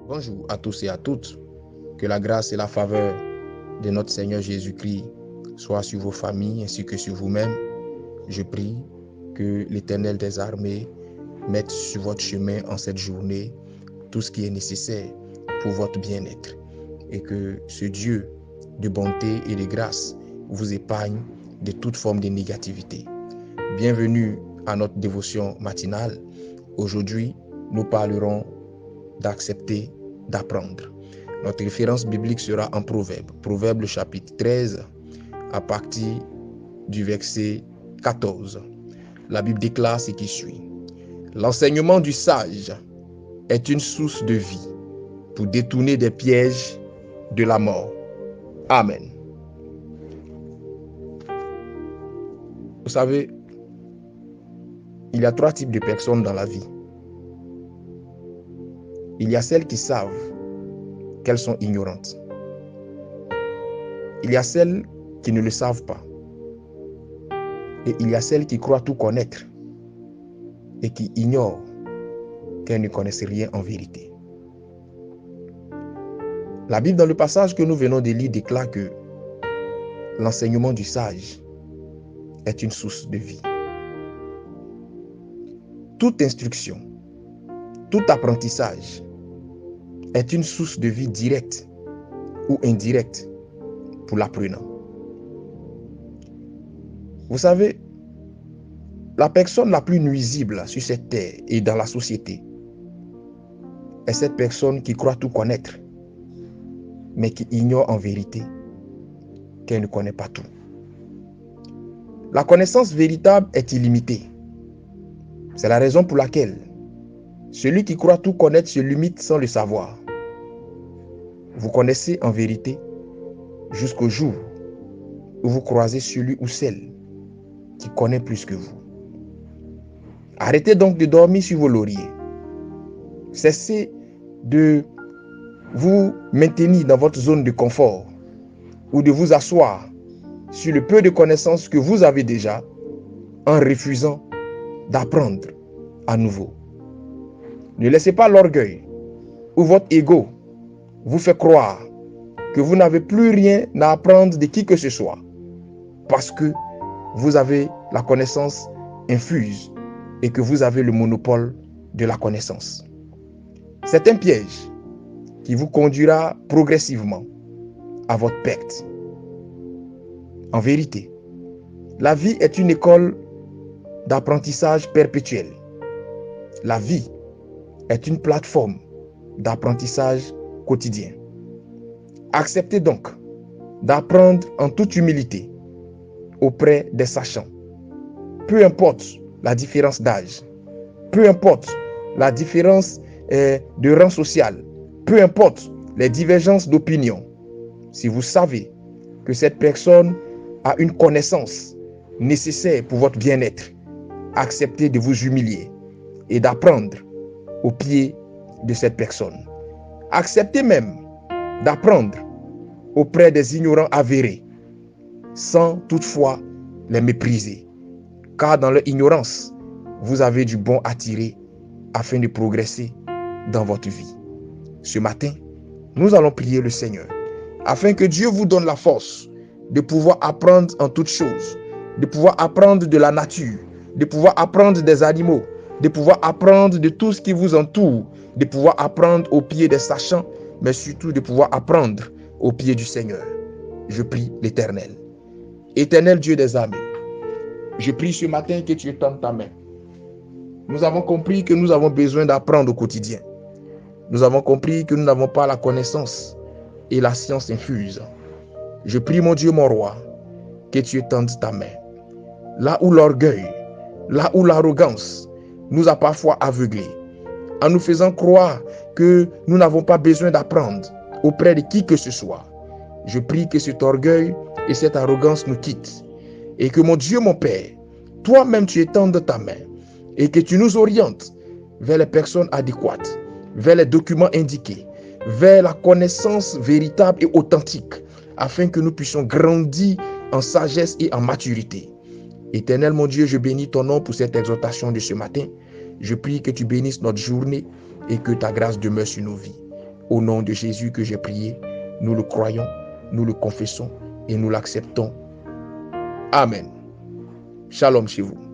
Bonjour à tous et à toutes. Que la grâce et la faveur de notre Seigneur Jésus-Christ soient sur vos familles ainsi que sur vous-même. Je prie que l'Éternel des armées mette sur votre chemin en cette journée tout ce qui est nécessaire pour votre bien-être et que ce Dieu de bonté et de grâce vous épargne de toute forme de négativité. Bienvenue à notre dévotion matinale. Aujourd'hui, nous parlerons d'accepter, d'apprendre. Notre référence biblique sera en Proverbe. Proverbe chapitre 13 à partir du verset 14. La Bible déclare ce qui suit. L'enseignement du sage est une source de vie pour détourner des pièges de la mort. Amen. Vous savez, il y a 3 types de personnes dans la vie. Il y a celles qui savent qu'elles sont ignorantes. Il y a celles qui ne le savent pas. Et il y a celles qui croient tout connaître et qui ignorent qu'elles ne connaissent rien en vérité. La Bible, dans le passage que nous venons de lire, déclare que l'enseignement du sage est une source de vie. Toute instruction, tout apprentissage est une source de vie directe ou indirecte pour l'apprenant. Vous savez, la personne la plus nuisible sur cette terre et dans la société est cette personne qui croit tout connaître, mais qui ignore en vérité qu'elle ne connaît pas tout. La connaissance véritable est illimitée. C'est la raison pour laquelle celui qui croit tout connaître se limite sans le savoir. Vous connaissez en vérité jusqu'au jour où vous croisez celui ou celle qui connaît plus que vous. Arrêtez donc de dormir sur vos lauriers. Cessez de vous maintenir dans votre zone de confort ou de vous asseoir sur le peu de connaissances que vous avez déjà en refusant d'apprendre à nouveau. Ne laissez pas l'orgueil ou votre ego vous fait croire que vous n'avez plus rien à apprendre de qui que ce soit parce que vous avez la connaissance infuse et que vous avez le monopole de la connaissance. C'est un piège qui vous conduira progressivement à votre perte. En vérité, la vie est une école d'apprentissage perpétuel. La vie est une plateforme d'apprentissage quotidien. Acceptez donc d'apprendre en toute humilité auprès des sachants. Peu importe la différence d'âge, peu importe la différence de rang social, peu importe les divergences d'opinion, si vous savez que cette personne a une connaissance nécessaire pour votre bien-être, acceptez de vous humilier et d'apprendre au pied de cette personne. Acceptez même d'apprendre auprès des ignorants avérés, sans toutefois les mépriser. Car dans leur ignorance, vous avez du bon à tirer afin de progresser dans votre vie. Ce matin, nous allons prier le Seigneur afin que Dieu vous donne la force de pouvoir apprendre en toutes choses, de pouvoir apprendre de la nature, de pouvoir apprendre des animaux, de pouvoir apprendre de tout ce qui vous entoure, de pouvoir apprendre au pied des sachants, mais surtout de pouvoir apprendre au pied du Seigneur. Je prie l'Éternel. Éternel Dieu des armées, je prie ce matin que tu étendes ta main. Nous avons compris que nous avons besoin d'apprendre au quotidien. Nous avons compris que nous n'avons pas la connaissance et la science infuse. Je prie mon Dieu, mon roi, que tu étendes ta main. Là où l'orgueil, là où l'arrogance nous a parfois aveuglés, en nous faisant croire que nous n'avons pas besoin d'apprendre auprès de qui que ce soit. Je prie que cet orgueil et cette arrogance nous quittent et que mon Dieu, mon Père, toi-même tu étendes ta main et que tu nous orientes vers les personnes adéquates, vers les documents indiqués, vers la connaissance véritable et authentique, afin que nous puissions grandir en sagesse et en maturité. Éternel mon Dieu, je bénis ton nom pour cette exhortation de ce matin. Je prie que tu bénisses notre journée et que ta grâce demeure sur nos vies. Au nom de Jésus que j'ai prié, nous le croyons, nous le confessons et nous l'acceptons. Amen. Shalom chez vous.